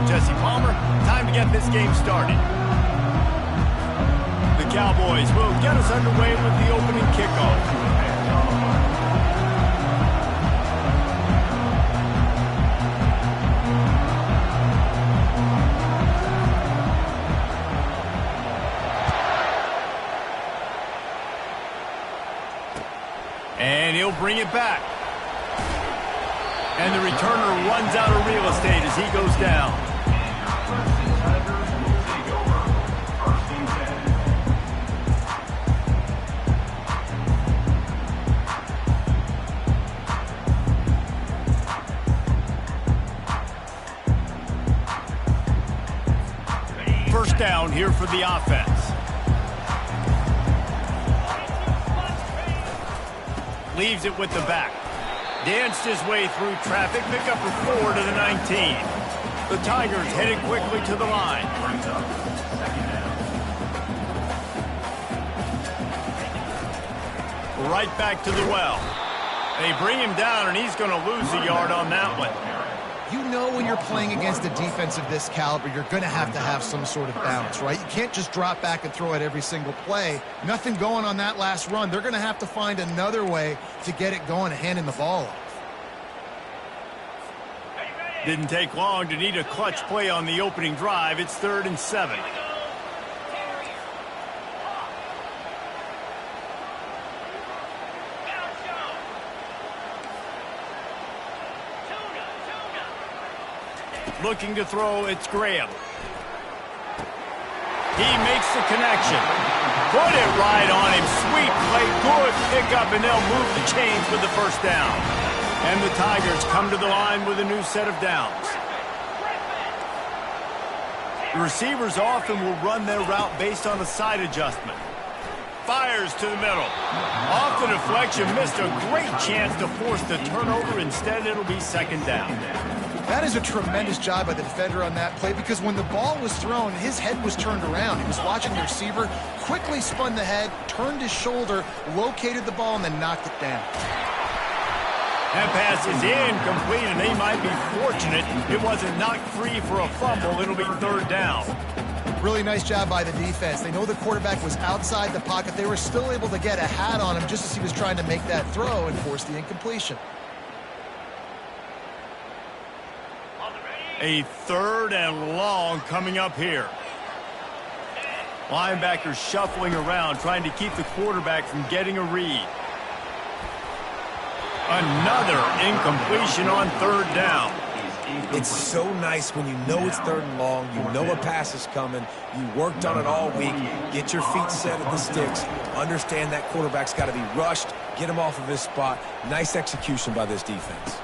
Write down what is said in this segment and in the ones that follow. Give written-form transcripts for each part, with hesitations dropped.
Jesse Palmer. Time to get this game started. The Cowboys will get us underway with the opening kickoff. And he'll bring it back. And the returner runs out of real estate as he goes down. First down here for the offense. Leaves it with the back. Danced his way through traffic. Pick up a 4 to the 19. The Tigers headed quickly to the line. Right back to the well. They bring him down, and he's going to lose a yard on that one. You know when you're playing against a defense of this caliber, you're going to have some sort of balance, right? You can't just drop back and throw it every single play. Nothing going on that last run. They're going to have to find another way to get it going and handing the ball off. Didn't take long to need a clutch play on the opening drive. It's 3rd and 7. Looking to throw, it's Graham. He makes the connection. Put it right on him. Sweet play, good pickup, and they'll move the chains with the first down. And the Tigers come to the line with a new set of downs. The receivers often will run their route based on a side adjustment. Fires to the middle. Off the deflection, missed a great chance to force the turnover. Instead, it'll be 2nd down. That is a tremendous job by the defender on that play because when the ball was thrown, his head was turned around. He was watching the receiver, quickly spun the head, turned his shoulder, located the ball, and then knocked it down. That pass is incomplete, and they might be fortunate it wasn't knocked free for a fumble. It'll be 3rd down. Really nice job by the defense. They know the quarterback was outside the pocket. They were still able to get a hat on him just as he was trying to make that throw and force the incompletion. A 3rd and long coming up here. Linebackers shuffling around, trying to keep the quarterback from getting a read. Another incompletion on 3rd down. It's so nice when you know it's 3rd and long, you know a pass is coming, you worked on it all week, get your feet set at the sticks, understand that quarterback's got to be rushed, get him off of his spot. Nice execution by this defense.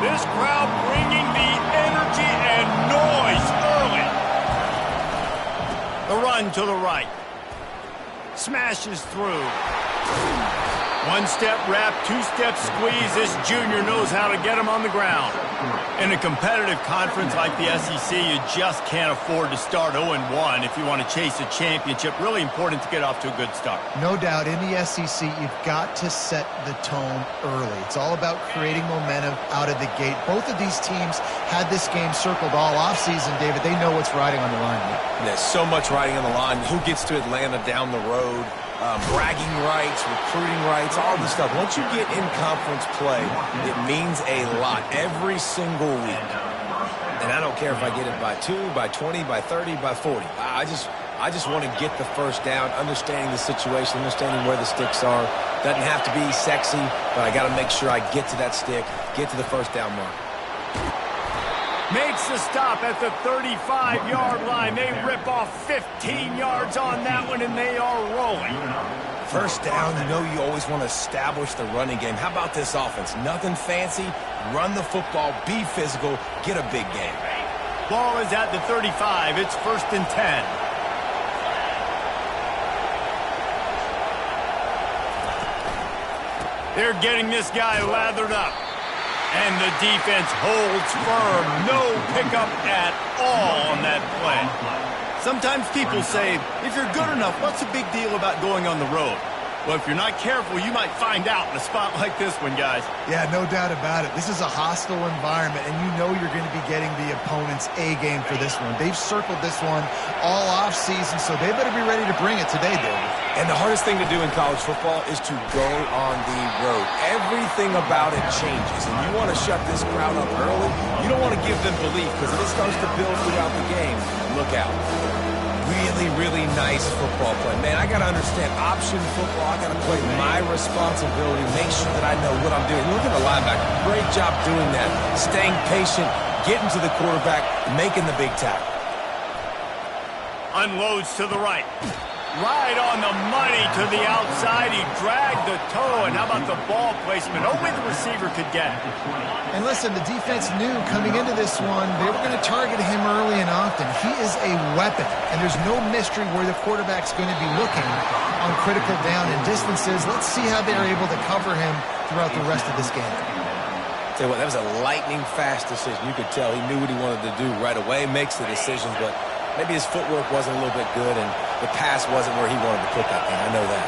This crowd bringing the energy and noise early. The run to the right. Smashes through. 1-step wrap, 2-step squeeze. This junior knows how to get him on the ground. In a competitive conference like the SEC, you just can't afford to start 0-1 if you want to chase a championship. Really important to get off to a good start. No doubt, in the SEC, you've got to set the tone early. It's all about creating momentum out of the gate. Both of these teams had this game circled all offseason, David. They know what's riding on the line. There's so much riding on the line. Who gets to Atlanta down the road? Bragging rights, recruiting rights, all this stuff. Once you get in conference play, it means a lot every single week. And I don't care if I get it by 2, by 20, by 30, by 40. I just want to get the first down, understanding the situation, understanding where the sticks are. Doesn't have to be sexy, but I got to make sure I get to that stick, get to the first down mark. Makes the stop at the 35-yard line. They rip off 15 yards on that one, and they are rolling. First down, you know you always want to establish the running game. How about this offense? Nothing fancy. Run the football, be physical, get a big game. Ball is at the 35. It's 1st and 10. They're getting this guy lathered up. And the defense holds firm. No pickup at all on that play. Sometimes people say, if you're good enough, what's the big deal about going on the road? Well, if you're not careful, you might find out in a spot like this one, guys. Yeah, no doubt about it. This is a hostile environment, and you know you're going to be getting the opponent's A game for this one. They've circled this one all offseason, so they better be ready to bring it today, David. And the hardest thing to do in college football is to go on the road. Everything about it changes, and you want to shut this crowd up early. You don't want to give them belief, because if it starts to build throughout the game, look out. Really, really nice football play. Man, I got to understand option football. I got to play my responsibility, make sure that I know what I'm doing. Look at the linebacker. Great job doing that. Staying patient, getting to the quarterback, making the big tackle. Unloads to the right. Right on the money to the outside. He dragged the toe, and how about the ball placement? Only the receiver could get it. And listen, the defense knew coming into this one, they were going to target him early and often. He is a weapon, and there's no mystery where the quarterback's going to be looking on critical down and distances. Let's see how they're able to cover him throughout the rest of this game. Tell you what, that was a lightning-fast decision. You could tell he knew what he wanted to do right away, makes the decisions, but maybe his footwork wasn't a little bit good, and the pass wasn't where he wanted to put that thing. I know that.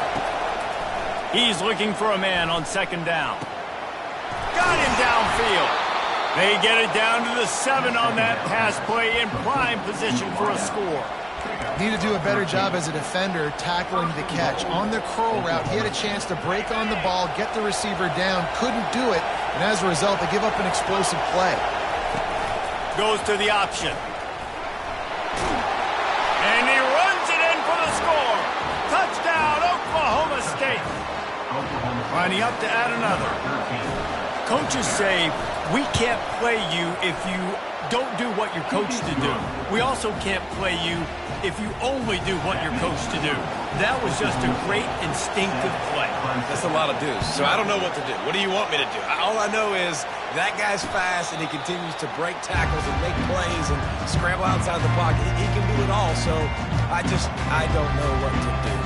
He's looking for a man on second down. Got him downfield. They get it down to the 7 on that pass play in prime position for a score. Need to do a better job as a defender tackling the catch. On the curl route, he had a chance to break on the ball, get the receiver down, couldn't do it, and as a result, they give up an explosive play. Goes to the option. And he runs it in for the score. Touchdown, Oklahoma State. Lining up to add another. Coaches say, we can't play you if you don't do what you're coached to do. We also can't play you if you only do what you're coached to do. That was just a great instinctive play. That's a lot of do's. So I don't know what to do. What do you want me to do? All I know is that guy's fast, and he continues to break tackles and make plays and scramble outside the pocket. He can do it all, so I don't know what to do.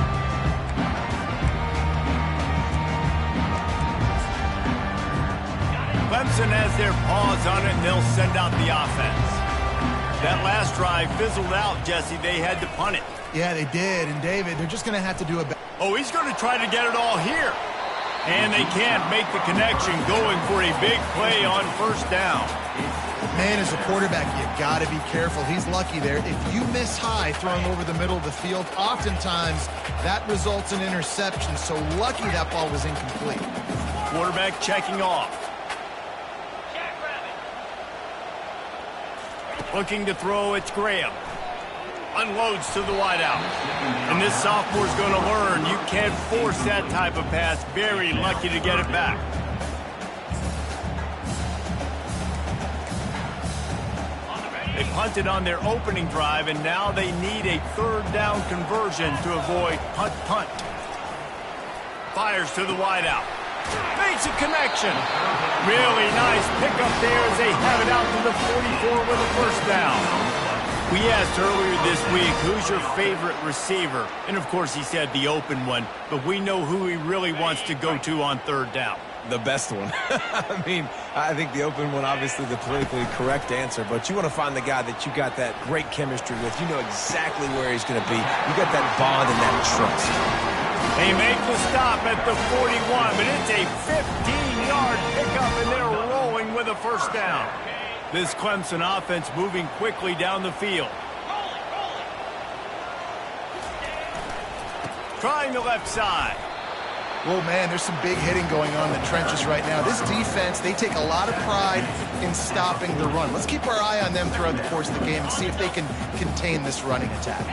Clemson has their paws on it, and they'll send out the offense. That last drive fizzled out, Jesse. They had to punt it. Yeah, they did. And, David, they're just going to have to do a better. Oh, he's going to try to get it all here. And they can't make the connection going for a big play on first down. Man, as a quarterback, you got to be careful. He's lucky there. If you miss high throwing over the middle of the field, oftentimes that results in interception. So lucky that ball was incomplete. Quarterback checking off. Looking to throw, it's Graham. Unloads to the wideout. And this sophomore's going to learn you can't force that type of pass. Very lucky to get it back. They punted on their opening drive, and now they need a third down conversion to avoid punt. Fires to the wideout. Makes a connection. Really nice pickup there as they have it out to the 44 with a first down. We asked earlier this week, who's your favorite receiver? And, of course, he said the open one, but we know who he really wants to go to on third down. The best one. I mean, I think the open one, obviously the politically correct answer, but you want to find the guy that you got that great chemistry with. You know exactly where he's going to be. You got that bond and that trust. They make the stop at the 41, but it's a 15-yard pickup, and they're rolling with a first down. This Clemson offense moving quickly down the field. Trying the left side. Well, man, there's some big hitting going on in the trenches right now. This defense, they take a lot of pride in stopping the run. Let's keep our eye on them throughout the course of the game and see if they can contain this running attack.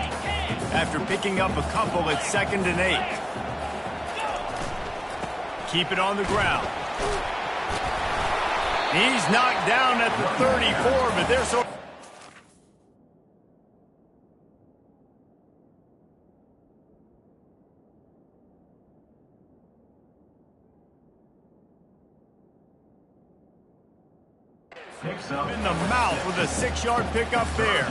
After picking up a couple, it's 2nd and 8. Keep it on the ground. He's knocked down at the 34, but they're so... In the mouth with a 6-yard pickup there.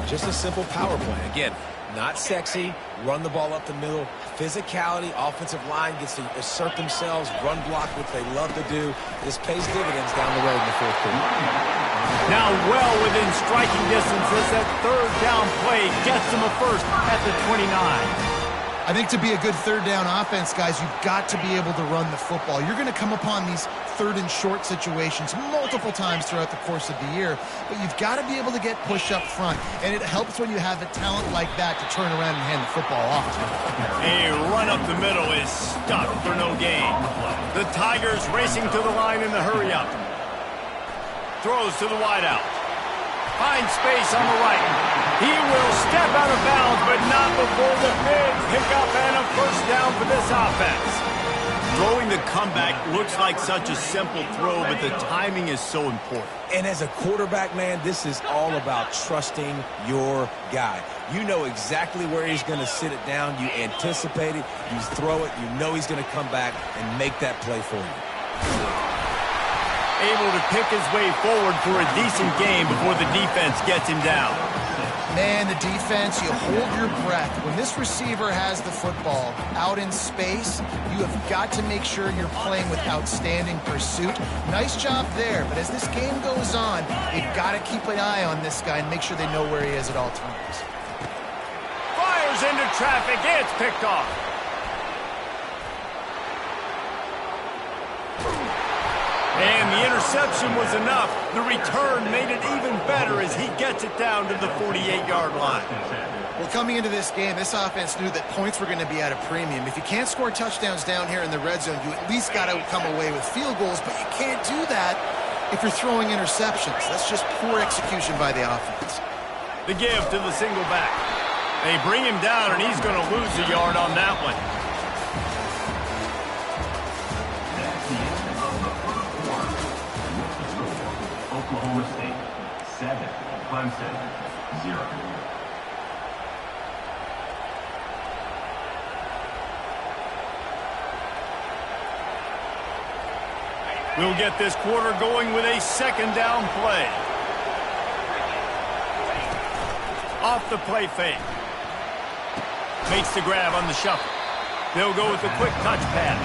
Just a simple power play. Again, not sexy, run the ball up the middle. Physicality, offensive line gets to assert themselves, run block, which they love to do. This pays dividends down the road in the fourth quarter. Now well within striking distance as that third down play gets them a first at the 29. I think to be a good third down offense, guys, you've got to be able to run the football. You're going to come upon these third and short situations multiple times throughout the course of the year, but you've got to be able to get push up front, and it helps when you have a talent like that to turn around and hand the football off. A run up the middle is stuck for no gain. The Tigers racing to the line in the hurry-up. Throws to the wideout. Finds space on the right. He will step out of bounds, but not before the big pickup and a first down for this offense. Throwing the comeback looks like such a simple throw, but the timing is so important. And as a quarterback, man, this is all about trusting your guy. You know exactly where he's going to sit it down. You anticipate it. You throw it. You know he's going to come back and make that play for you. Able to pick his way forward for a decent game before the defense gets him down. Man, the defense, you hold your breath. When this receiver has the football out in space, you have got to make sure you're playing with outstanding pursuit. Nice job there, but as this game goes on, they've got to keep an eye on this guy and make sure they know where he is at all times. Fires into traffic. It's picked off. And the interception was enough. The return made it even better as he gets it down to the 48-yard line. Well, coming into this game, this offense knew that points were going to be at a premium. If you can't score touchdowns down here in the red zone, you at least got to come away with field goals, but you can't do that if you're throwing interceptions. That's just poor execution by the offense. The give to the single back. They bring him down, and he's going to lose a yard on that one. Oklahoma State 7, Clemson 0. We'll get this quarter going with a second down play. Off the play fake. Makes the grab on the shuffle. They'll go with the quick touch pass.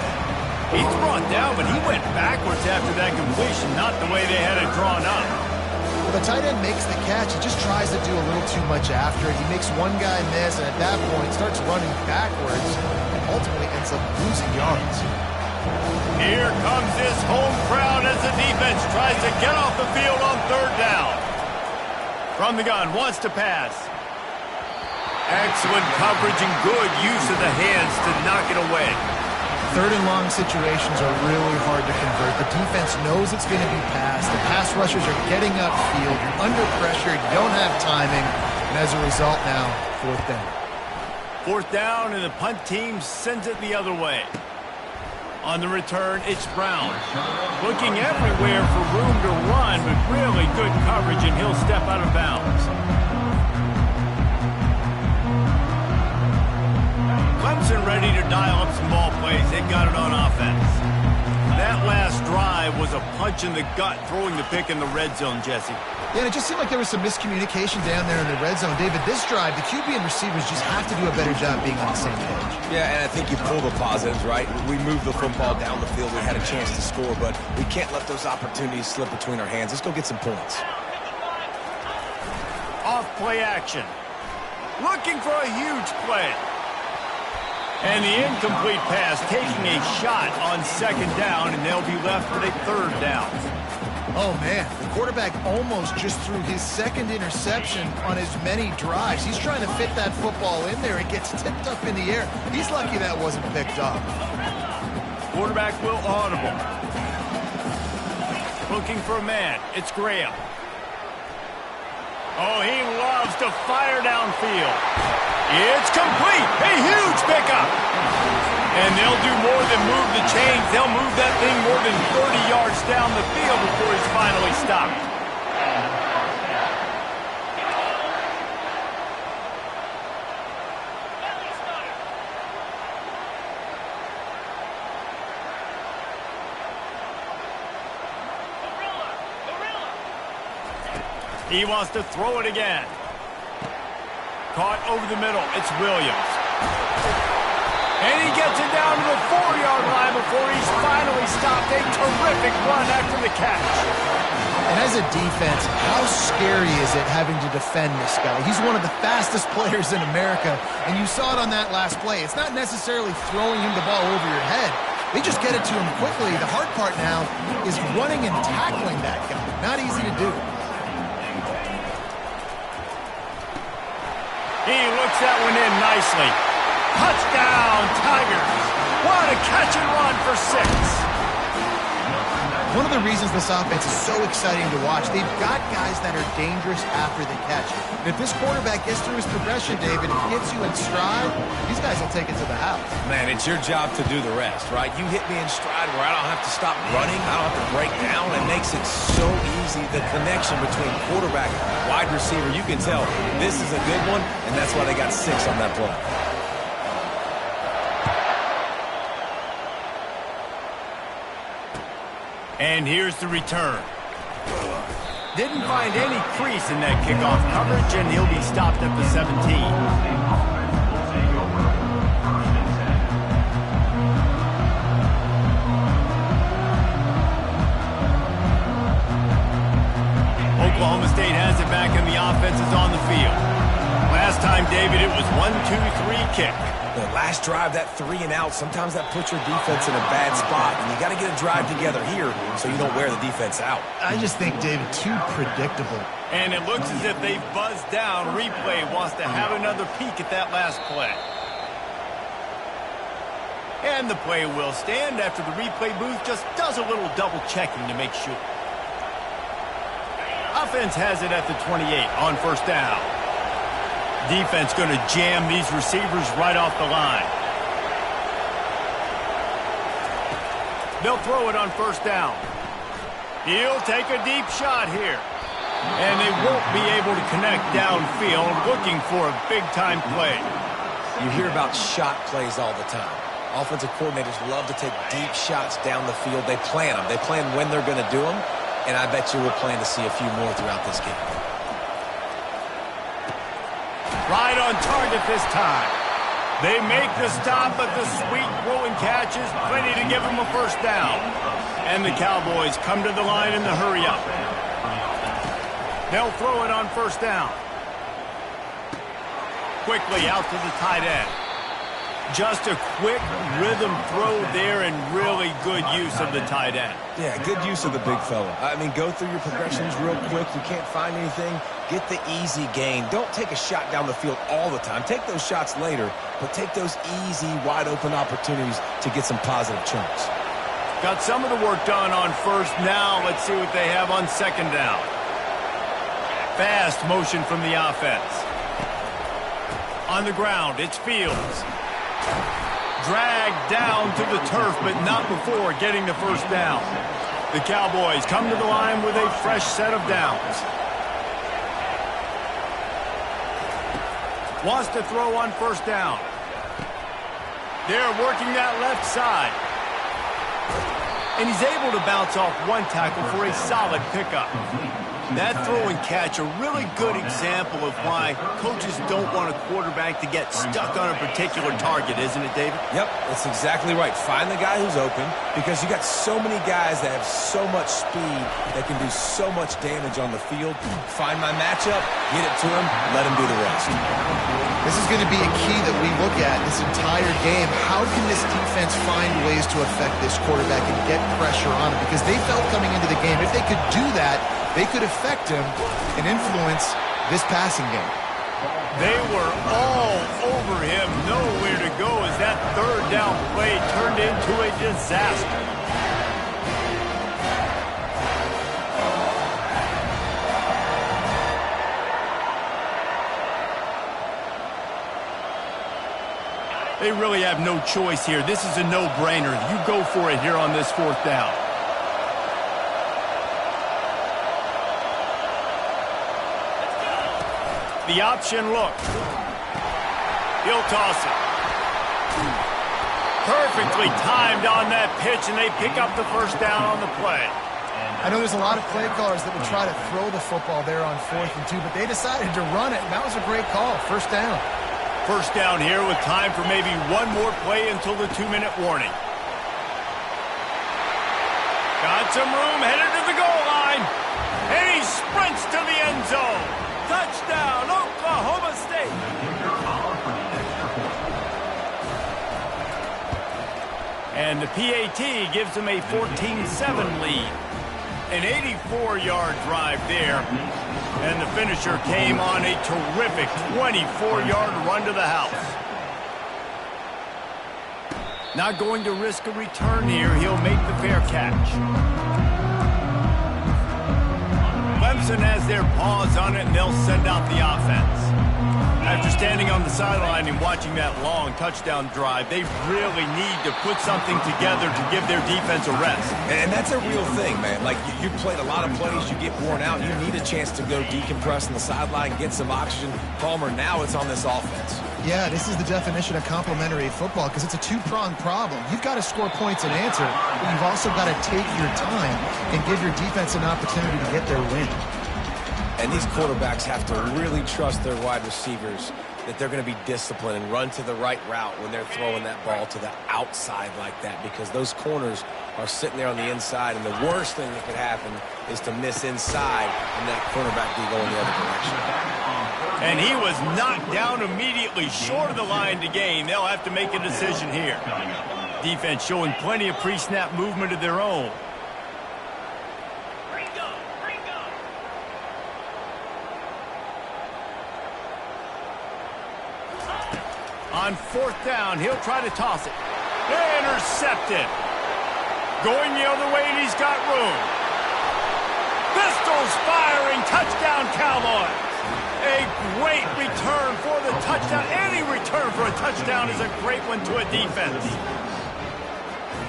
He's brought down, but he went backwards after that completion, not the way they had it drawn up. Well, the tight end makes the catch. He just tries to do a little too much after it. He makes one guy miss, and at that point starts running backwards and ultimately ends up losing yards. Here comes this home crowd as the defense tries to get off the field on third down. From the gun, wants to pass. Excellent coverage and good use of the hands to knock it away. Third and long situations are really hard to convert. The defense knows it's going to be passed. The pass rushers are getting upfield. You're under pressure. You don't have timing. And as a result now, fourth down. Fourth down, and the punt team sends it the other way. On the return, it's Brown. Looking everywhere for room to run, but really good coverage, and he'll step out of bounds. Clemson ready to dial up some ball plays. They got it on offense. That last drive was a punch in the gut, throwing the pick in the red zone, Jesse. Yeah, it just seemed like there was some miscommunication down there in the red zone. David, this drive, the QB and receivers just have to do a better job being on the same page. Yeah, and I think you pull the positives, right? We moved the football down the field. We had a chance to score, but we can't let those opportunities slip between our hands. Let's go get some points. Off play action. Looking for a huge play. And the incomplete pass taking a shot on second down, and they'll be left with a third down. Oh, man, the quarterback almost just threw his second interception on as many drives. He's trying to fit that football in there. It gets tipped up in the air. He's lucky that wasn't picked up. Quarterback will audible. Looking for a man. It's Graham. Oh, he loves to fire downfield. It's complete. A huge pickup. And they'll do more than move the chains. They'll move that thing more than 30 yards down the field before he's finally stopped. He wants to throw it again. Caught over the middle. It's Williams. And he gets it down to the 4-yard line before he's finally stopped. A terrific run after the catch. And as a defense, how scary is it having to defend this guy? He's one of the fastest players in America, and you saw it on that last play. It's not necessarily throwing him the ball over your head. They just get it to him quickly. The hard part now is running and tackling that guy. Not easy to do. He looks that one in nicely. Touchdown, Tigers. What a catch and run for 6. One of the reasons this offense is so exciting to watch, they've got guys that are dangerous after the catch. And if this quarterback gets through his progression, David, and gets you in stride, these guys will take it to the house. Man, it's your job to do the rest, right? You hit me in stride where I don't have to stop running. I don't have to break down. It makes it so easy. The connection between quarterback and wide receiver, you can tell this is a good one, and that's why they got 6 on that play. And here's the return. Didn't find any crease in that kickoff coverage, and he'll be stopped at the 17. Oklahoma State has it back, and the offense is on the field. Last time, David, it was 1-2-3 kick. The last drive, that 3 and out, sometimes that puts your defense in a bad spot. And you got to get a drive together here so you don't wear the defense out. I just think, David, too predictable. And it looks as if they've buzzed down. Replay wants to have another peek at that last play. And the play will stand after the replay booth just does a little double checking to make sure. Offense has it at the 28 on first down. Defense going to jam these receivers right off the line. They'll throw it on first down. He'll take a deep shot here. And they won't be able to connect downfield, looking for a big-time play. You hear about shot plays all the time. Offensive coordinators love to take deep shots down the field. They plan them. They plan when they're going to do them. And I bet you we'll plan to see a few more throughout this game. Right on target this time. They make the stop, but the sweet throwing catch is plenty to give them a first down. And the Cowboys come to the line in the hurry-up. They'll throw it on first down. Quickly out to the tight end. Just a quick rhythm throw there and really good use of the tight end. Yeah, good use of the big fella. I mean, go through your progressions real quick. You can't find anything. Get the easy gain. Don't take a shot down the field all the time. Take those shots later, but take those easy, wide-open opportunities to get some positive chunks. Got some of the work done on first. Now let's see what they have on second down. Fast motion from the offense. On the ground, it's Fields. Dragged down to the turf, but not before getting the first down. The Cowboys come to the line with a fresh set of downs. Wants to throw on first down. They're working that left side. And he's able to bounce off one tackle for a solid pickup. That throw and catch, a really good example of why coaches don't want a quarterback to get stuck on a particular target, isn't it, David? Yep, that's exactly right. Find the guy who's open because you got so many guys that have so much speed that can do so much damage on the field. Find my matchup, get it to him, let him do the rest. This is going to be a key that we look at this entire game. How can this defense find ways to affect this quarterback and get pressure on him? Because they felt coming into the game, if they could do that, they could affect him and influence this passing game. They were all over him, nowhere to go as that third down play turned into a disaster. They really have no choice here. This is a no-brainer. You go for it here on this fourth down. The option look. He'll toss it. Perfectly timed on that pitch, and they pick up the first down on the play. I know there's a lot of play callers that would try to throw the football there on 4th and 2, but they decided to run it, and that was a great call. First down. First down here with time for maybe one more play until the 2-minute warning. Got some room, headed to the goal line. And he sprints to the end zone. Touchdown, Oklahoma State. And the PAT gives them a 14-7 lead. An 84-yard drive there. And the finisher came on a terrific 24-yard run to the house. Not going to risk a return here. He'll make the fair catch. Clemson has their paws on it, and they'll send out the offense. After standing on the sideline and watching that long touchdown drive, they really need to put something together to give their defense a rest. And that's a real thing, man. Like, you played a lot of plays, you get worn out, you need a chance to go decompress on the sideline, get some oxygen. Palmer, now it's on this offense. Yeah, this is the definition of complementary football because it's a two-pronged problem. You've got to score points and answer, but you've also got to take your time and give your defense an opportunity to get their win. And these quarterbacks have to really trust their wide receivers that they're going to be disciplined and run to the right route when they're throwing that ball to the outside like that, because those corners are sitting there on the inside, and the worst thing that could happen is to miss inside and that cornerback be going the other direction. And he was knocked down immediately short of the line to gain. They'll have to make a decision here. Defense showing plenty of pre-snap movement of their own. On 4th down, he'll try to toss it. Intercepted. Going the other way, and he's got room. Pistols firing. Touchdown, Cowboys. A great return for the touchdown. Any return for a touchdown is a great one to a defense.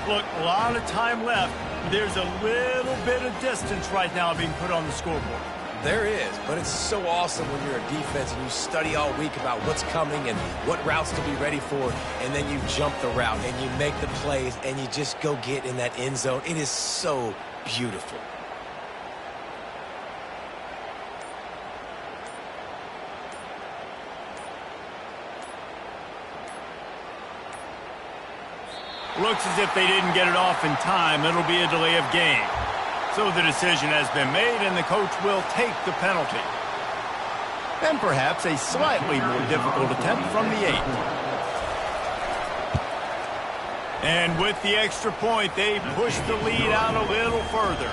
Look, a lot of time left. There's a little bit of distance right now being put on the scoreboard. There is, but it's so awesome when you're a defense and you study all week about what's coming and what routes to be ready for, and then you jump the route and you make the plays and you just go get in that end zone. It is so beautiful. Looks as if they didn't get it off in time. It'll be a delay of game. So the decision has been made, and the coach will take the penalty. And perhaps a slightly more difficult attempt from the 8. And with the extra point, they push the lead out a little further.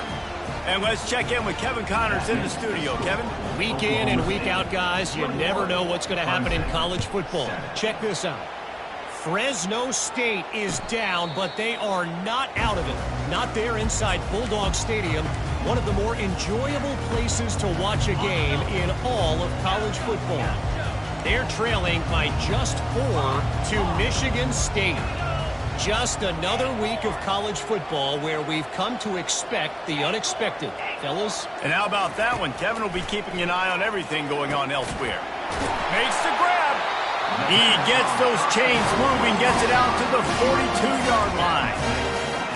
And let's check in with Kevin Connors in the studio. Kevin? Week in and week out, guys, you never know what's going to happen in college football. Check this out. Fresno State is down, but they are not out of it. Not there inside Bulldog Stadium, one of the more enjoyable places to watch a game in all of college football. They're trailing by just 4 to Michigan State. Just another week of college football where we've come to expect the unexpected. Fellas? And how about that one? Kevin will be keeping an eye on everything going on elsewhere. Makes the grab. He gets those chains moving, gets it out to the 42-yard line.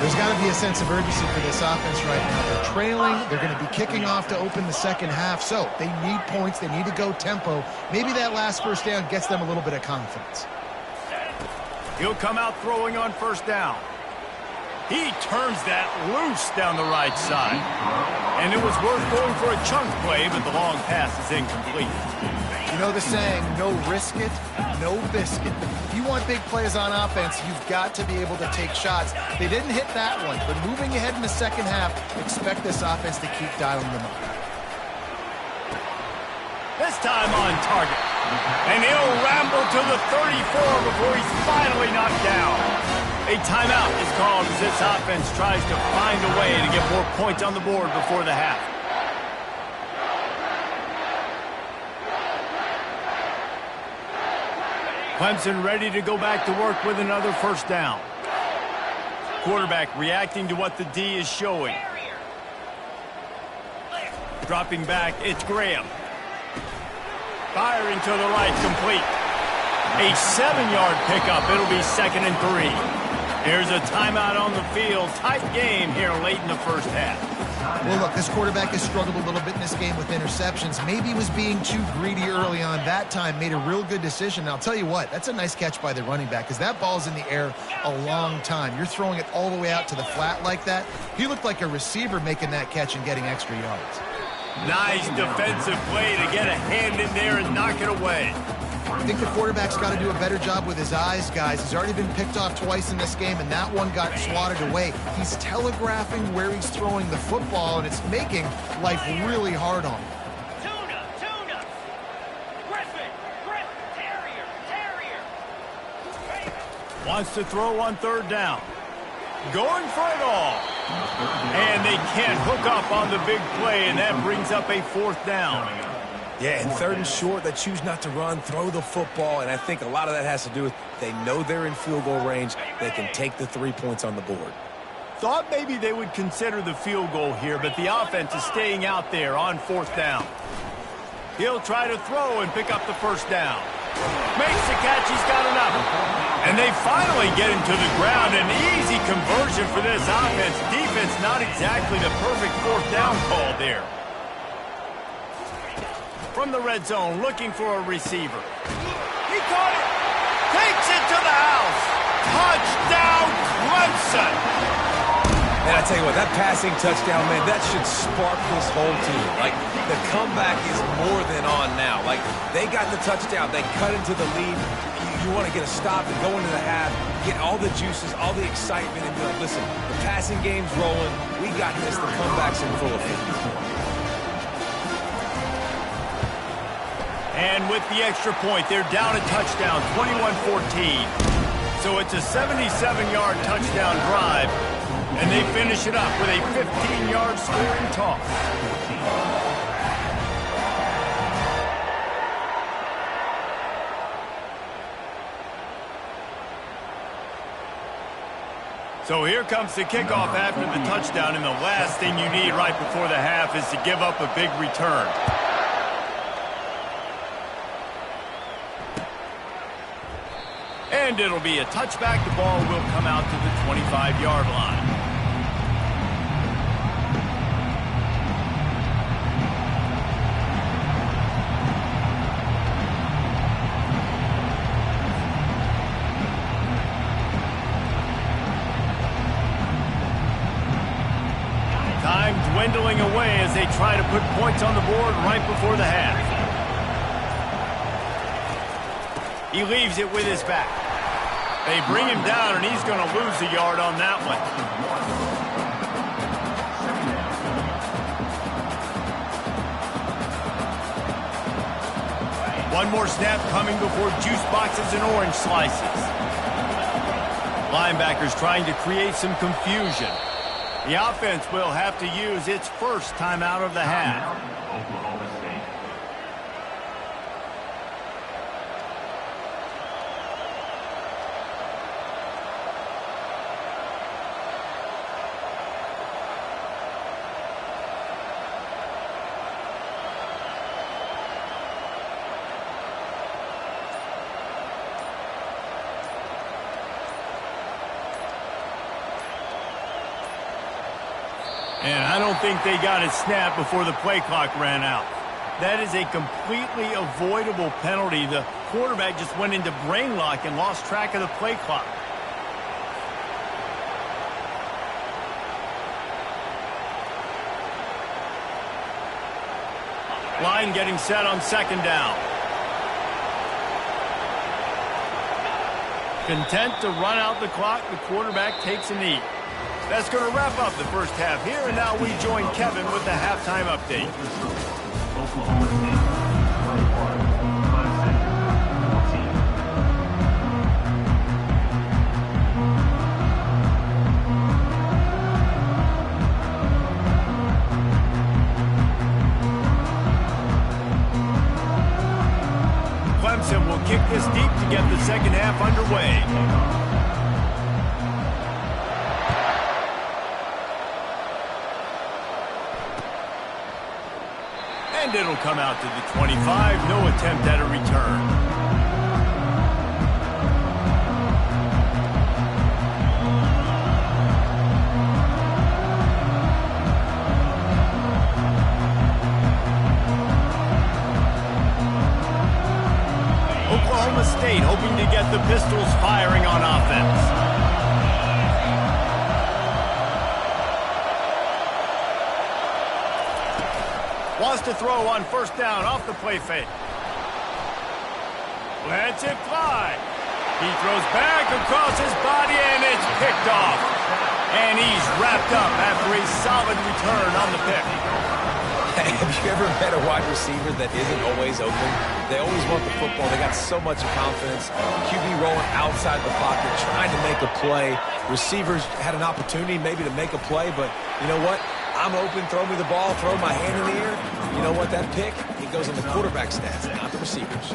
There's got to be a sense of urgency for this offense right now. They're trailing. They're going to be kicking off to open the second half. So they need points. They need to go tempo. Maybe that last first down gets them a little bit of confidence. He'll come out throwing on first down. He turns that loose down the right side. And it was worth going for a chunk play, but the long pass is incomplete. You know the saying, no risk it, no biscuit. If you want big plays on offense, you've got to be able to take shots. They didn't hit that one, but moving ahead in the second half, expect this offense to keep dialing them up. This time on target. And he'll ramble to the 34 before he's finally knocked down. A timeout is called as this offense tries to find a way to get more points on the board before the half. Clemson ready to go back to work with another first down. Quarterback reacting to what the D is showing. Dropping back, it's Graham. Firing to the right, complete. A 7-yard pickup. It'll be 2nd and 3. Here's a timeout on the field. Tight game here late in the first half. Well, look, this quarterback has struggled a little bit in this game with interceptions. Maybe he was being too greedy early on. That time made a real good decision. And I'll tell you what, that's a nice catch by the running back because that ball's in the air a long time. You're throwing it all the way out to the flat like that. He looked like a receiver making that catch and getting extra yards. Nice defensive play to get a hand in there and knock it away. I think the quarterback's got to do a better job with his eyes, guys. He's already been picked off twice in this game, and that one got swatted away. He's telegraphing where he's throwing the football, and it's making life really hard on him. Tuna! Griffin! Terrier! Wants to throw on third down. Going for it all. And they can't hook up on the big play, and that brings up a fourth down. Yeah, and third and short, they choose not to run, throw the football, and I think a lot of that has to do with they know they're in field goal range. They can take the 3 points on the board. Thought maybe they would consider the field goal here, but the offense is staying out there on fourth down. He'll try to throw and pick up the first down. Makes the catch, he's got enough. And they finally get him to the ground. An easy conversion for this offense. Defense not exactly the perfect fourth down call there. From the red zone, looking for a receiver. He caught it. Takes it to the house. Touchdown, Clemson. And I tell you what, that passing touchdown, man, that should spark this whole team. Like, the comeback is more than on now. Like, they got the touchdown. They cut into the lead. You want to get a stop and go into the half, get all the juices, all the excitement, and be like, listen, the passing game's rolling. We got this. The comeback's in full effect. And with the extra point, they're down a touchdown, 21-14. So it's a 77-yard touchdown drive, and they finish it up with a 15-yard scoring toss. So here comes the kickoff after the touchdown, and the last thing you need right before the half is to give up a big return. And it'll be a touchback. The ball will come out to the 25-yard line. Time dwindling away as they try to put points on the board right before the half. He leaves it with his back. They bring him down, and he's going to lose a yard on that one. One more snap coming before juice boxes and orange slices. Linebackers trying to create some confusion. The offense will have to use its first timeout of the half. Oklahoma State. And I don't think they got it snapped before the play clock ran out. That is a completely avoidable penalty. The quarterback just went into brain lock and lost track of the play clock. Line getting set on second down. Content to run out the clock, the quarterback takes a knee. That's going to wrap up the first half here, and now we join Kevin with the halftime update. Oklahoma State 24, Clemson 14. Clemson will kick this deep to get the second half underway. And it'll come out to the 25. No attempt at a return. Oklahoma State hoping to get the Pistols firing on offense. Wants to throw on first down off the play fake. Lets it fly. He throws back across his body, and it's picked off. And he's wrapped up after a solid return on the pick. Have you ever met a wide receiver that isn't always open? They always want the football. They got so much confidence. QB rolling outside the pocket, trying to make a play. Receivers had an opportunity maybe to make a play, but you know what? I'm open, throw me the ball, throw my hand in the air. You know what? That pick, it goes in the quarterback stats, not the receivers.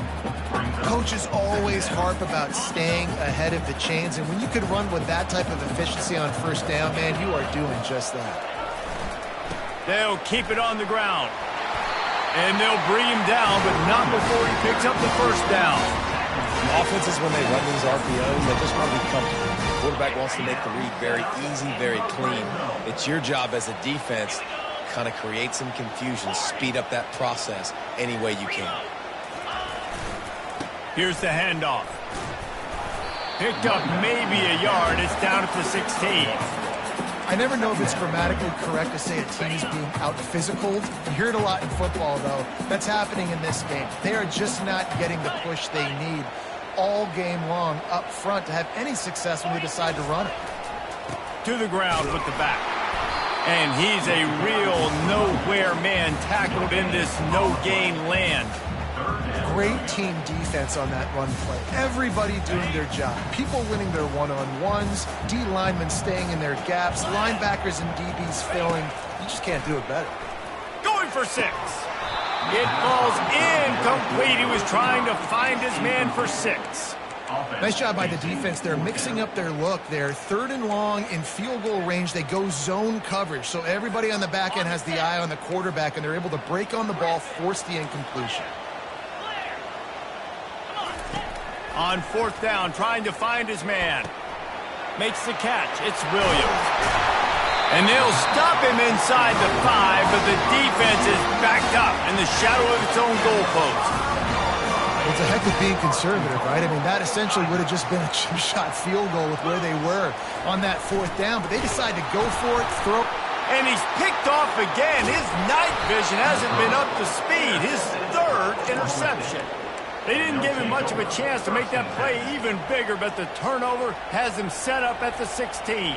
Coaches always harp about staying ahead of the chains, and when you can run with that type of efficiency on first down, man, you are doing just that. They'll keep it on the ground. And they'll bring him down, but not before he picks up the first down. Offenses, when they run these RPOs, they just want to be comfortable. The quarterback wants to make the read very easy, very clean. It's your job as a defense to kind of create some confusion, speed up that process any way you can. Here's the handoff. Picked up maybe a yard. It's down at the 16. I never know if it's grammatically correct to say a team is being out-physicaled. You hear it a lot in football, though. That's happening in this game. They are just not getting the push they need all game long up front to have any success when they decide to run it. To the ground with the back. And he's a real nowhere man tackled in this no-gain land. Great team defense on that run play. Everybody doing their job. People winning their one-on-ones, D linemen staying in their gaps, linebackers and DBs filling. You just can't do it better. Going for 6. It falls incomplete. He was trying to find his man for 6. Nice job by the defense. They're mixing up their look. They're 3rd and long in field goal range. They go zone coverage. So everybody on the back end has the eye on the quarterback, and they're able to break on the ball, force the incompletion. On 4th down, trying to find his man. Makes the catch. It's Williams. And they'll stop him inside the 5, but the defense is backed up in the shadow of its own goalpost. It's a heck of being conservative, right? I mean, that essentially would have just been a chip shot field goal with where they were on that 4th down, but they decide to go for it, throw. And he's picked off again. His night vision hasn't been up to speed. His 3rd interception. They didn't give him much of a chance to make that play even bigger, but the turnover has him set up at the 16.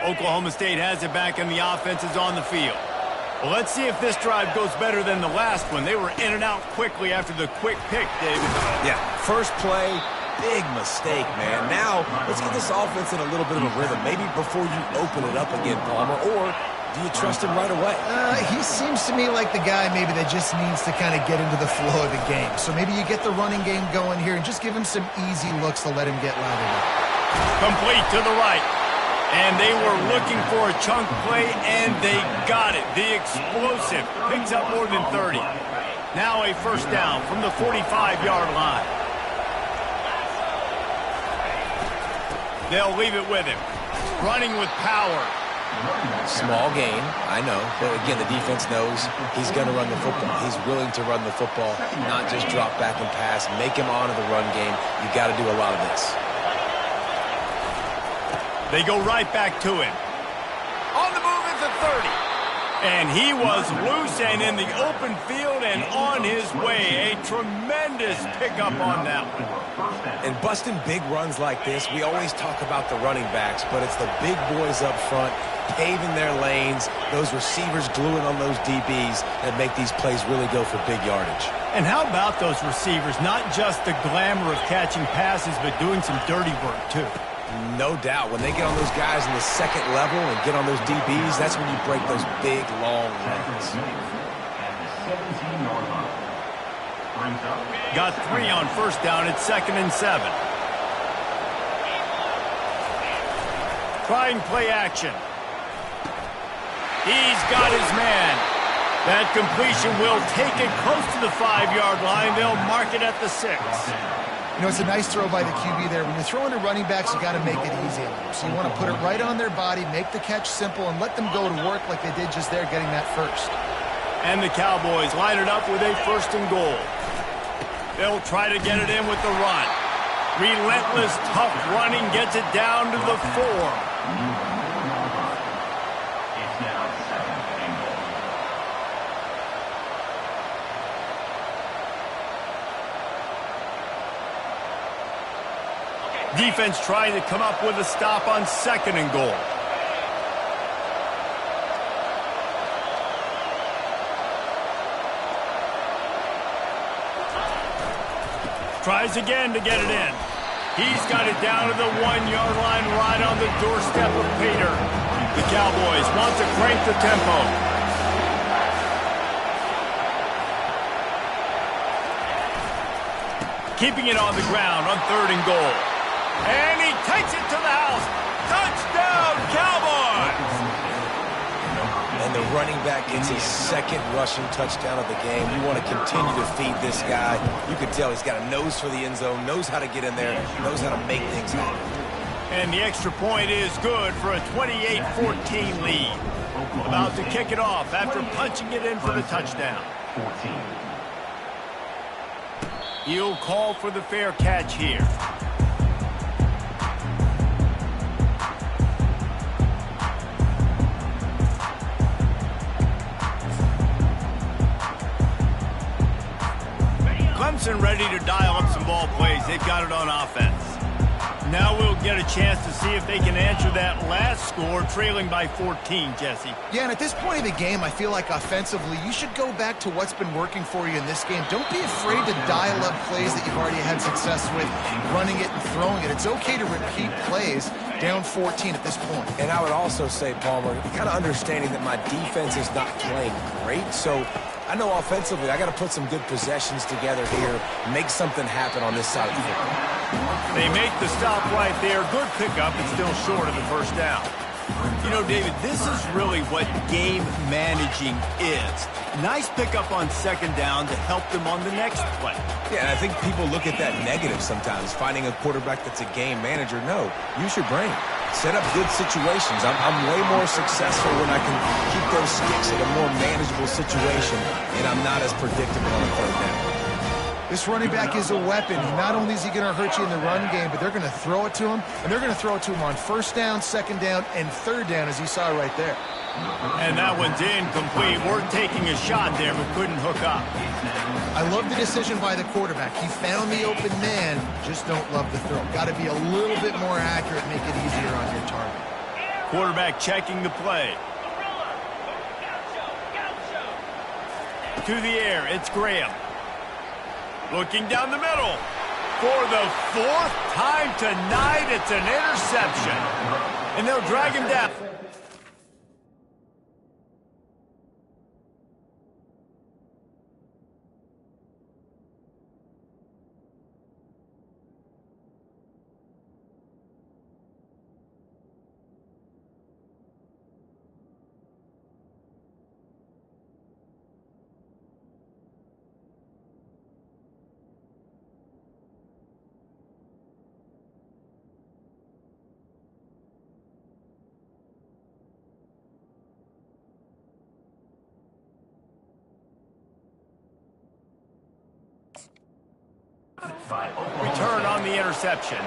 Oklahoma State has it back, and the offense is on the field. Well, let's see if this drive goes better than the last one. They were in and out quickly after the quick pick, David. Yeah, first play, big mistake, man. Now, let's get this offense in a little bit of a rhythm. Maybe before you open it up again, Palmer, or do you trust him right away? He seems to me like the guy maybe that just needs to kind of get into the flow of the game. So maybe you get the running game going here and just give him some easy looks to let him get lathered up. Complete to the right. And they were looking for a chunk play, and they got it. The explosive picks up more than 30. Now a first down from the 45-yard line. They'll leave it with him. Running with power. Small gain, I know. But again, the defense knows he's going to run the football. He's willing to run the football, not just drop back and pass. Make him honor the run game. You got to do a lot of this. They go right back to him. On the move at the 30. And he was loose and in the open field and on his way. A tremendous pickup on that one. And busting big runs like this, we always talk about the running backs, but it's the big boys up front, paving their lanes, those receivers gluing on those DBs that make these plays really go for big yardage. And how about those receivers? Not just the glamour of catching passes, but doing some dirty work, too. No doubt. When they get on those guys in the second level and get on those DBs, that's when you break those big, long runs. Got 3 on first down at 2nd and 7. Trying play action. He's got his man. That completion will take it close to the 5-yard line. They'll mark it at the 6. You know, it's a nice throw by the QB there. When you're throwing to running backs, you got to make it easy on them. So you want to put it right on their body, make the catch simple, and let them go to work like they did just there getting that first. And the Cowboys line it up with a 1st and goal. They'll try to get it in with the run. Relentless, tough running gets it down to the 4. It's now 2nd and goal. Defense trying to come up with a stop on 2nd and goal. Tries again to get it in. He's got it down to the 1-yard line right on the doorstep of Peter. The Cowboys want to crank the tempo. Keeping it on the ground on 3rd and goal. And he takes it to the house. Touchdown, Cowboys! And the running back gets his 2nd rushing touchdown of the game. You want to continue to feed this guy. You can tell he's got a nose for the end zone, knows how to get in there, knows how to make things happen. And the extra point is good for a 28-14 lead. About to kick it off after punching it in for the touchdown. 14. He'll call for the fair catch here. Clemson ready to dial up some ball plays. They've got it on offense. Now we'll get a chance to see if they can answer that last score, trailing by 14, Jesse. Yeah, and at this point of the game, I feel like offensively, you should go back to what's been working for you in this game. Don't be afraid to dial up plays that you've already had success with, running it and throwing it. It's okay to repeat plays down 14 at this point. And I would also say, Palmer, kind of understanding that my defense is not playing great, so I know offensively I got to put some good possessions together here, make something happen on this side of the football. They make the stop right there. Good pickup, but still short of the first down. You know, David, this is really what game managing is. Nice pickup on 2nd down to help them on the next play. Yeah, and I think people look at that negative sometimes, finding a quarterback that's a game manager. No, use your brain. Set up good situations. I'm way more successful when I can keep those sticks in a more manageable situation, and I'm not as predictable on the 3rd down. This running back is a weapon. Not only is he going to hurt you in the run game, but they're going to throw it to him, and they're going to throw it to him on 1st down, 2nd down, and 3rd down, as you saw right there. And that one's incomplete. We're taking a shot there, but couldn't hook up. I love the decision by the quarterback. He found the open man, just don't love the throw. Got to be a little bit more accurate, make it easier on your target. Quarterback checking the play. To the air, it's Graham. Looking down the middle. For the 4th time tonight, it's an interception. And they'll drag him down. Return on the interception.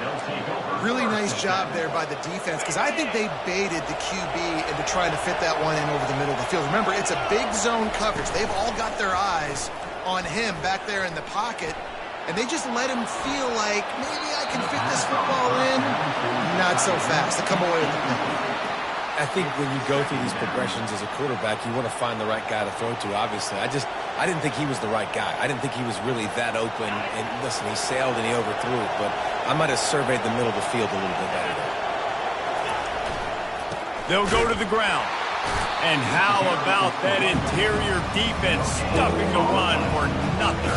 Really nice job there by the defense, because I think they baited the QB into trying to fit that one in over the middle of the field. Remember, it's a big zone coverage. They've all got their eyes on him back there in the pocket, and they just let him feel like, maybe I can fit this football in. Not so fast. They come away with the pick. I think when you go through these progressions as a quarterback, you want to find the right guy to throw to, obviously. I didn't think he was the right guy. I didn't think he was really that open. And listen, he sailed and he overthrew it, but I might have surveyed the middle of the field a little bit better there. They'll go to the ground. And how about that interior defense stuffing the run for nothing?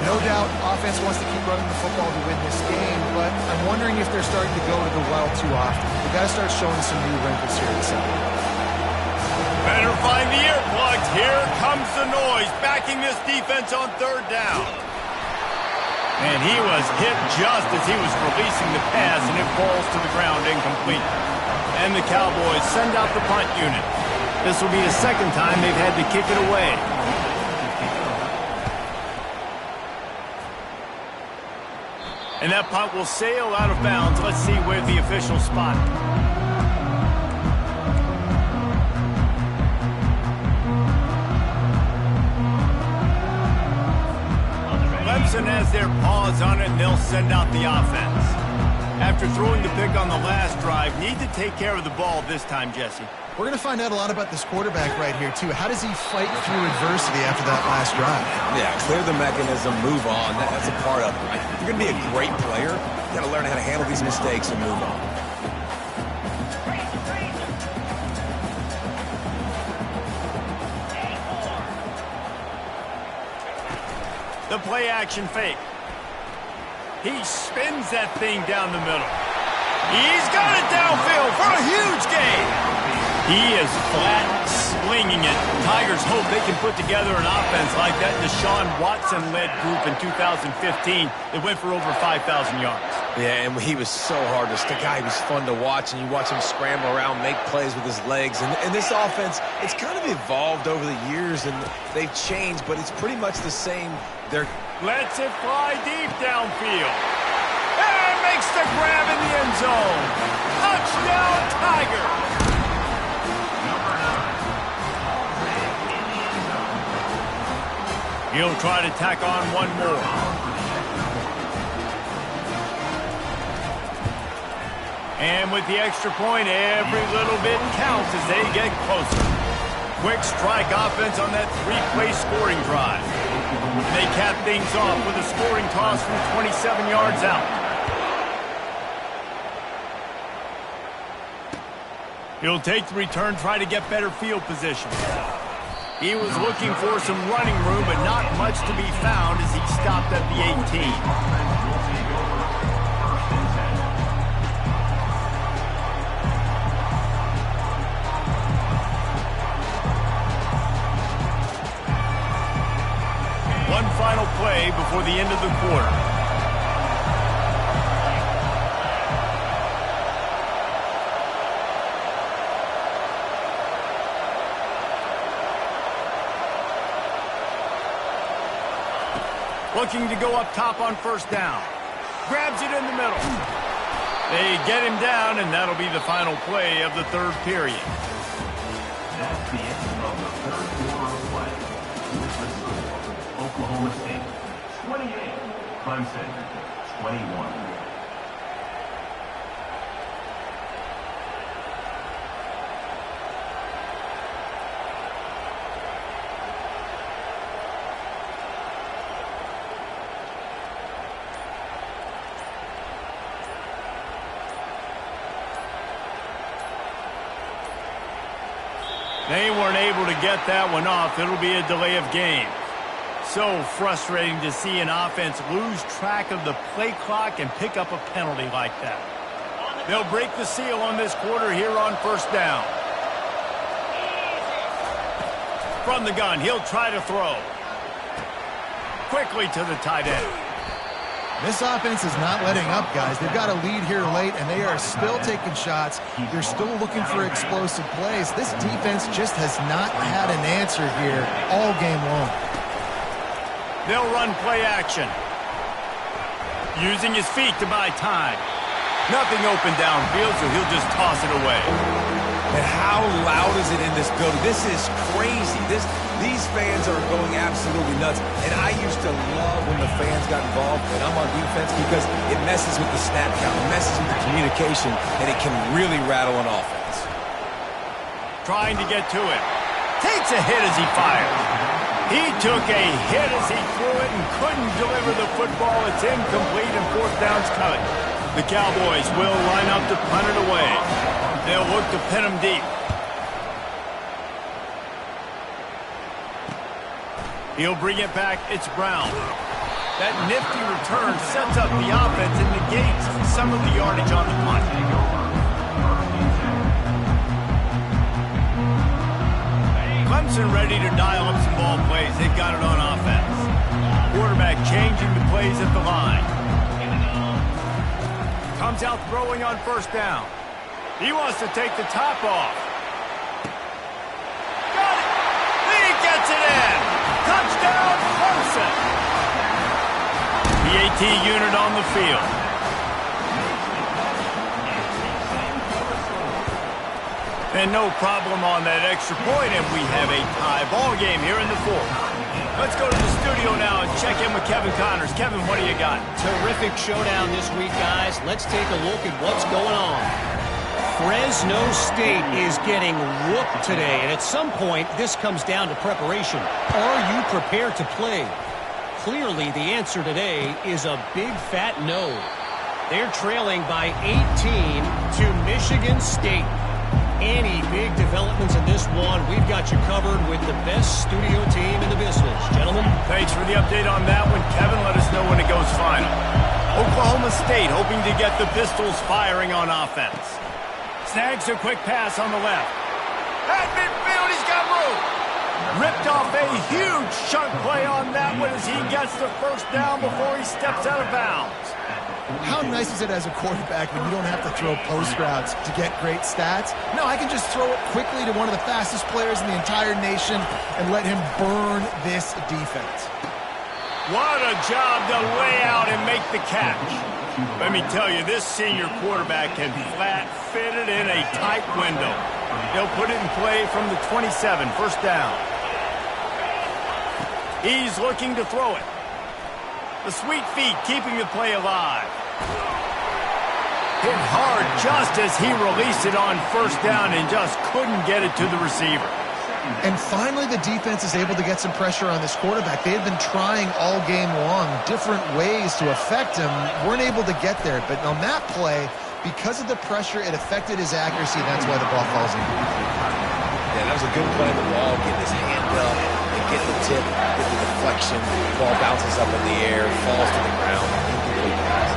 No doubt, offense wants to keep running the football to win this game, but I'm wondering if they're starting to go to the well too often. They've got to start showing some new wrinkles here in the second. Better find the earplugs. Here comes the noise, backing this defense on third down. And he was hit just as he was releasing the pass, and it falls to the ground incomplete. And the Cowboys send out the punt unit. This will be the second time they've had to kick it away. And that punt will sail out of bounds. Let's see where the officials spot it. Clemson has their paws on it, and they'll send out the offense. After throwing the pick on the last drive, need to take care of the ball this time, Jesse. We're going to find out a lot about this quarterback right here, too. How does he fight through adversity after that last drive? Yeah, clear the mechanism, move on. That's a part of it, right? If you're going to be a great player, you got to learn how to handle these mistakes and move on. The play action fake. He spins that thing down the middle. He's got it downfield for a huge gain. He is flat slinging it. Tigers hope they can put together an offense like that Deshaun Watson-led group in 2015 that went for over 5,000 yards. Yeah, and he was so hard to stick out. He was fun to watch, and you watch him scramble around, make plays with his legs. And this offense, it's kind of evolved over the years, and they've changed, but it's pretty much the same. Lets it fly deep downfield. And makes the grab in the end zone. Touchdown, Tigers! He'll try to tack on one more. And with the extra point, every little bit counts as they get closer. Quick strike offense on that three-play scoring drive. They cap things off with a scoring toss from 27 yards out. He'll take the return, try to get better field position. He was looking for some running room, but not much to be found as he stopped at the 18. One final play before the end of the quarter. Looking to go up top on first down. Grabs it in the middle. They get him down, and that'll be the final play of the third period. That's the end of the third quarter of play. With the score, Oklahoma State 28, Clemson 21. They weren't able to get that one off. It'll be a delay of game. So frustrating to see an offense lose track of the play clock and pick up a penalty like that. They'll break the seal on this quarter here on first down. From the gun, he'll try to throw. Quickly to the tight end. This offense is not letting up, guys. They've got a lead here late, and they are still taking shots. They're still looking for explosive plays. This defense just has not had an answer here all game long. They'll run play action. Using his feet to buy time. Nothing open downfield, so he'll just toss it away. And how loud is it in this building? This is crazy. These fans are going absolutely nuts. And I used to love when the fans got involved and I'm on defense because it messes with the snap count, it messes with the communication, and it can really rattle an offense. Trying to get to it. Takes a hit as he fires. He took a hit as he threw it and couldn't deliver the football. It's incomplete and fourth down's coming. The Cowboys will line up to punt it away. They'll look to pin him deep. He'll bring it back. It's Brown. That nifty return sets up the offense and negates some of the yardage on the punt. Clemson ready to dial up some ball plays. They've got it on offense. Quarterback changing the plays at the line. Comes out throwing on first down. He wants to take the top off. Got it! He gets it in! Touchdown, Clemson! The AT unit on the field. And no problem on that extra point, and we have a tie ball game here in the fourth. Let's go to the studio now and check in with Kevin Connors. Kevin, what do you got? Terrific showdown this week, guys. Let's take a look at what's going on. Fresno State is getting whooped today, and at some point, this comes down to preparation. Are you prepared to play? Clearly, the answer today is a big fat no. They're trailing by 18 to Michigan State. Any big developments in this one, we've got you covered with the best studio team in the business. Gentlemen. Thanks for the update on that one. Kevin, let us know when it goes final. Oklahoma State hoping to get the Pistols firing on offense. Snags a quick pass on the left. At midfield, he's got room. Ripped off a huge chunk play on that one as he gets the first down before he steps out of bounds. How nice is it as a quarterback when you don't have to throw post routes to get great stats? No, I can just throw it quickly to one of the fastest players in the entire nation and let him burn this defense. What a job to lay out and make the catch. Let me tell you, this senior quarterback can flat fit it in a tight window. He'll put it in play from the 27, first down. He's looking to throw it. The sweet feet keeping the play alive. Hit hard just as he released it on first down and just couldn't get it to the receiver. And finally, the defense is able to get some pressure on this quarterback. They had been trying all game long different ways to affect him. Weren't able to get there. But on that play, because of the pressure, it affected his accuracy. That's why the ball falls in. Yeah, that was a good play of the ball, getting his hand up and get the tip, get the deflection. The ball bounces up in the air, falls to the ground. Incomplete pass.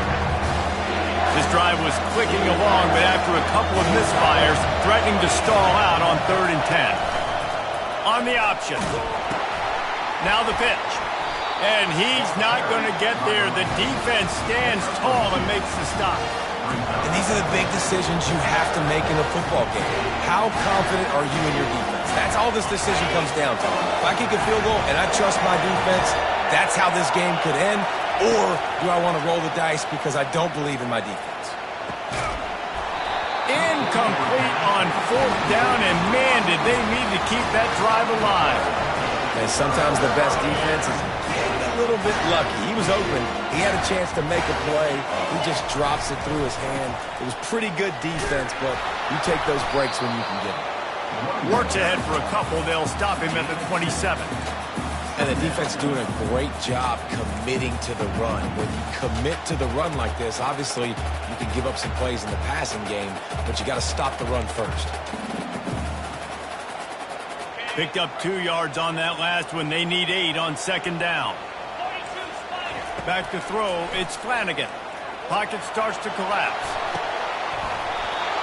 This drive was clicking along, but after a couple of misfires, threatening to stall out on 3rd and 10. On the option. Now the pitch. And he's not going to get there. The defense stands tall and makes the stop. And these are the big decisions you have to make in a football game. How confident are you in your defense? That's all this decision comes down to. If I kick a field goal and I trust my defense, that's how this game could end. Or do I want to roll the dice because I don't believe in my defense? Incomplete on 4th down, and man, did they need to keep that drive alive. And sometimes the best defense is getting a little bit lucky. He was open. He had a chance to make a play. He just drops it through his hand. It was pretty good defense, but you take those breaks when you can get them. Works ahead for a couple. They'll stop him at the 27. And the defense doing a great job committing to the run. When you commit to the run like this, obviously you can give up some plays in the passing game, but you got to stop the run first. Picked up 2 yards on that last one. They need 8 on 2nd down. Back to throw. It's Flanagan. Pocket starts to collapse.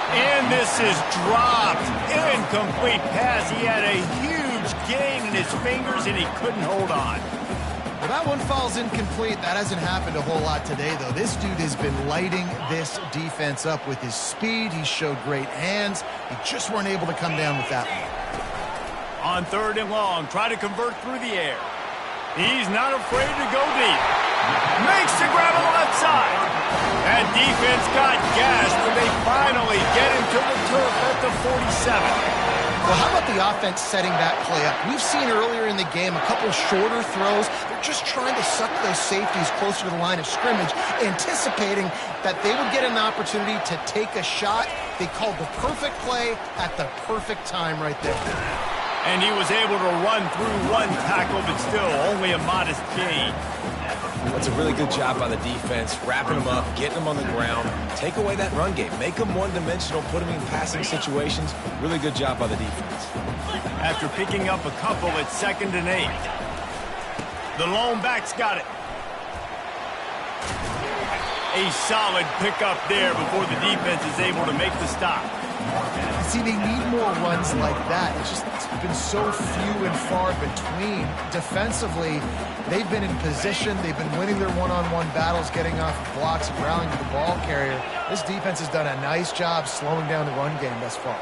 And this is dropped. Incomplete pass. He had a huge gain in his fingers, and he couldn't hold on. Well, that one falls incomplete. That hasn't happened a whole lot today, though. This dude has been lighting this defense up with his speed. He showed great hands. He just weren't able to come down with that one. On 3rd and long, try to convert through the air. He's not afraid to go deep. Makes the grab on the left side. And defense got gassed, and they finally get him to the turf at the 47. Well, how about the offense setting that play up? We've seen earlier in the game a couple shorter throws. They're just trying to suck those safeties closer to the line of scrimmage, anticipating that they would get an opportunity to take a shot. They called the perfect play at the perfect time right there. And he was able to run through one tackle, but still only a modest gain. That's a really good job by the defense, wrapping them up, getting them on the ground. Take away that run game. Make them one-dimensional, put them in passing situations. Really good job by the defense. After picking up a couple, it's 2nd and 8. The lone back's got it. A solid pickup there before the defense is able to make the stop. See, they need more runs like that. It's been so few and far between. Defensively, they've been in position. They've been winning their one-on-one battles, getting off blocks and rallying to the ball carrier. This defense has done a nice job slowing down the run game thus far.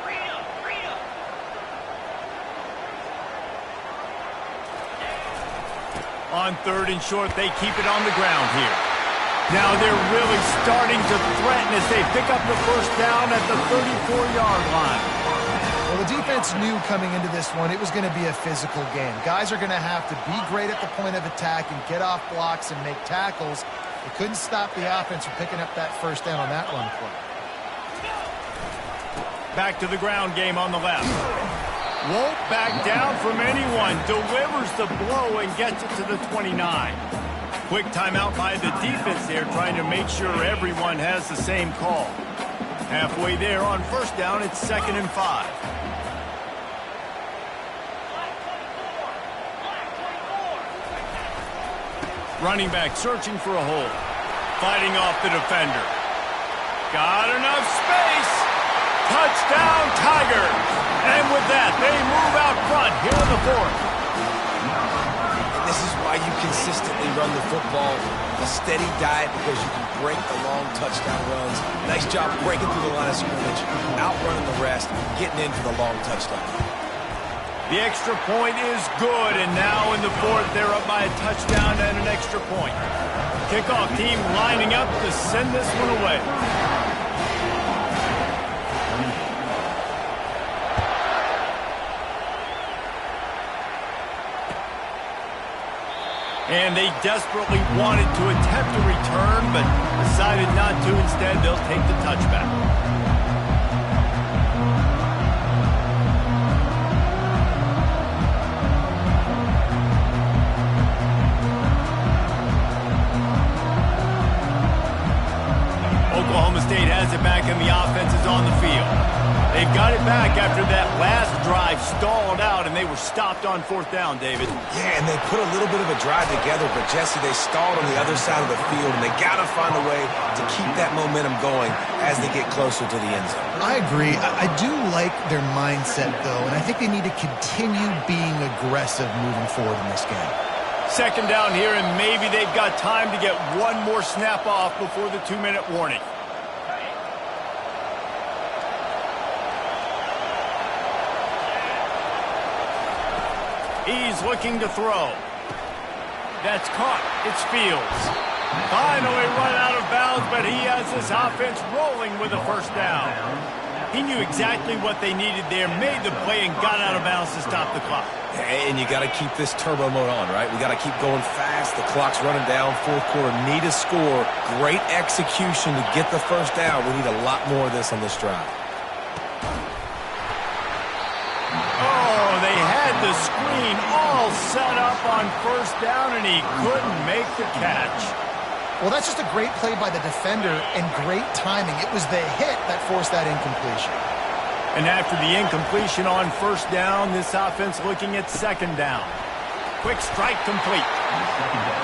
On 3rd and short, they keep it on the ground here. Now they're really starting to threaten as they pick up the first down at the 34-yard line. Well, the defense knew coming into this one it was going to be a physical game. Guys are going to have to be great at the point of attack and get off blocks and make tackles. They couldn't stop the offense from picking up that first down on that run play. Back to the ground game on the left. Won't back down from anyone. Delivers the blow and gets it to the 29. Quick timeout by the defense there, trying to make sure everyone has the same call. Halfway there on first down, it's 2nd and 5. Running back searching for a hole. Fighting off the defender. Got enough space. Touchdown, Tigers. And with that, they move out front here in the 4th. This is why you consistently run the football, a steady diet, because you can break the long touchdown runs. Nice job breaking through the line of scrimmage, outrunning the rest, getting in for the long touchdown. The extra point is good, and now in the 4th, they're up by a touchdown and an extra point. Kickoff team lining up to send this one away. And they desperately wanted to attempt a return, but decided not to. Instead, they'll take the touchback. Oklahoma State has it back, and the offense is on the field. They've got it back after that last drive stalled out, and they were stopped on 4th down, David. Yeah, and they put a little bit of a drive together, but, Jesse, they stalled on the other side of the field, and they got to find a way to keep that momentum going as they get closer to the end zone. I agree. I do like their mindset, though, and I think they need to continue being aggressive moving forward in this game. 2nd down here, and maybe they've got time to get one more snap off before the 2-minute warning. He's looking to throw. That's caught. It's Fields. Finally run out of bounds, but he has this offense rolling with a first down. He knew exactly what they needed there, made the play, and got out of bounds to stop the clock. And you got to keep this turbo mode on, right? We got to keep going fast. The clock's running down. 4th quarter, need a score. Great execution to get the first down. We need a lot more of this on this drive. Oh, they had the screen all set up on first down, and he couldn't make the catch. Well, that's just a great play by the defender and great timing. It was the hit that forced that incompletion. And after the incompletion on first down, this offense looking at 2nd down. Quick strike complete.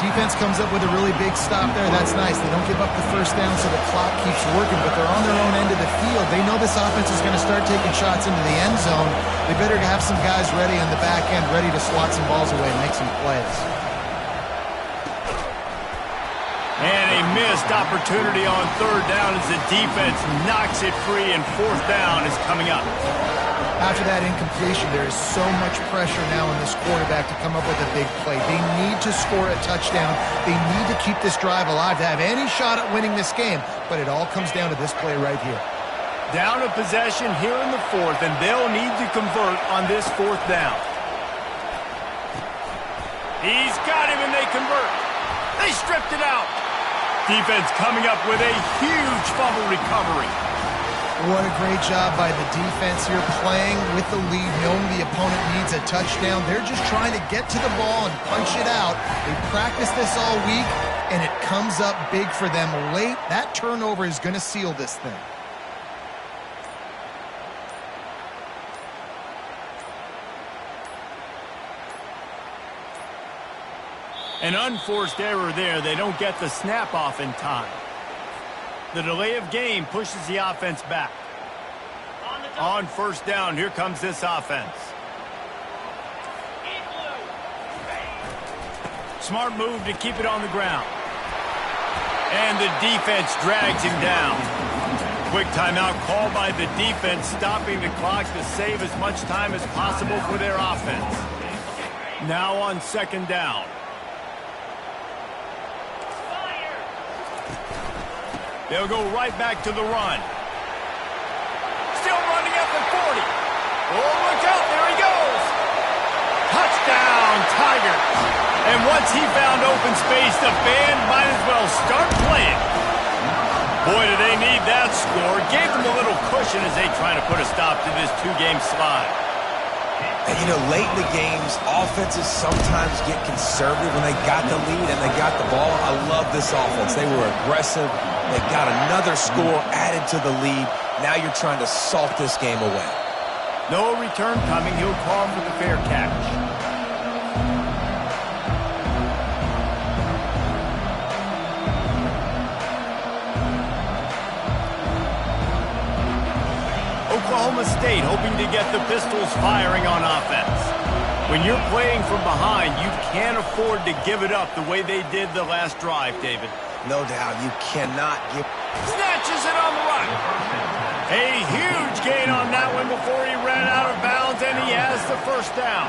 Defense comes up with a really big stop there. That's nice. They don't give up the first down, so the clock keeps working, but they're on their own end of the field. They know this offense is going to start taking shots into the end zone. They better have some guys ready on the back end, ready to slot some balls away and make some plays. And a missed opportunity on 3rd down as the defense knocks it free, and 4th down is coming up. After that incompletion, there is so much pressure now on this quarterback to come up with a big play. They need to score a touchdown. They need to keep this drive alive to have any shot at winning this game. But it all comes down to this play right here. Down a possession here in the fourth, and they'll need to convert on this fourth down. He's got him, and they convert. They stripped it out. Defense coming up with a huge fumble recovery. What a great job by the defense here, playing with the lead, knowing the opponent needs a touchdown. They're just trying to get to the ball and punch it out. They practiced this all week, and it comes up big for them late. That turnover is going to seal this thing. An unforced error there. They don't get the snap off in time. The delay of game pushes the offense back. On first down, here comes this offense. Smart move to keep it on the ground. And the defense drags him down. Quick timeout called by the defense, stopping the clock to save as much time as possible for their offense. Now on second down. They'll go right back to the run. Still running up at 40. Oh, look out, there he goes. Touchdown, Tigers. And once he found open space, the band might as well start playing. Boy, do they need that score. Gave them a little cushion as they try to put a stop to this two-game slide. And, you know, late in the games, offenses sometimes get conservative when they got the lead and they got the ball. I love this offense. They were aggressive. They got another score added to the lead. Now you're trying to salt this game away. No return coming. He'll call for the fair catch. Oklahoma State hoping to get the Pistols firing on offense. When you're playing from behind, you can't afford to give it up the way they did the last drive, David. No doubt, you cannot give... Snatches it on the run. A huge gain on that one before he ran out of bounds, and he has the first down.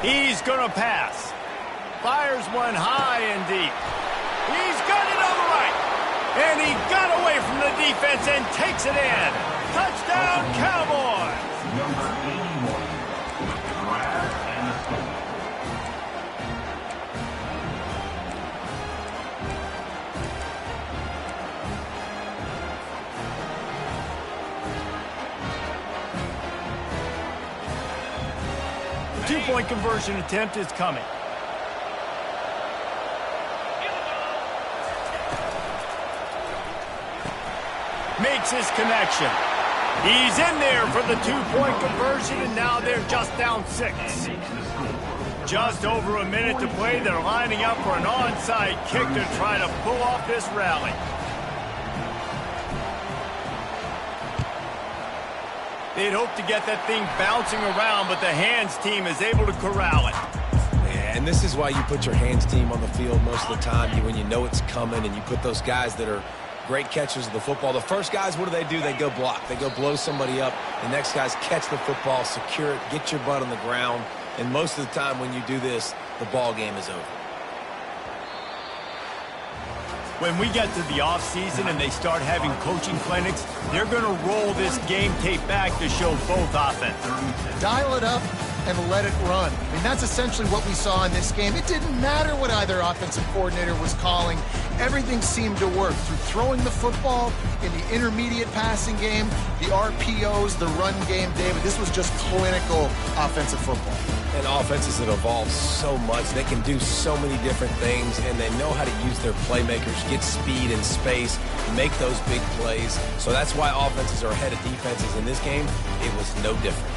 He's going to pass. Fires one high and deep. He's got it on the right. And he got away from the defense and takes it in. Touchdown, Cowboys. Number 81, Brad Anderson. Two-point conversion attempt is coming. Makes his connection. He's in there for the two-point conversion, and now they're just down 6. Just over a minute to play. They're lining up for an onside kick to try to pull off this rally. They'd hope to get that thing bouncing around, but the hands team is able to corral it. Yeah, and this is why you put your hands team on the field most of the time, when you know it's coming, and you put those guys that are great catchers of the football. The first guys, what do? They go block. They go blow somebody up. The next guys catch the football, secure it, get your butt on the ground. And most of the time when you do this, the ball game is over. When we get to the offseason and they start having coaching clinics, they're going to roll this game tape back to show both offense. Dial it up and let it run. I mean, that's essentially what we saw in this game. It didn't matter what either offensive coordinator was calling. Everything seemed to work through throwing the football, in the intermediate passing game, the RPOs, the run game. David, this was just clinical offensive football. And offenses have evolved so much. They can do so many different things, and they know how to use their playmakers, get speed and space, make those big plays. So that's why offenses are ahead of defenses in this game. It was no different.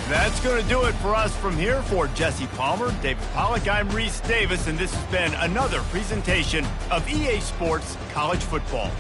That's going to do it for us from here. For Jesse Palmer, David Pollack, I'm Reese Davis, and this has been another presentation of EA Sports College Football.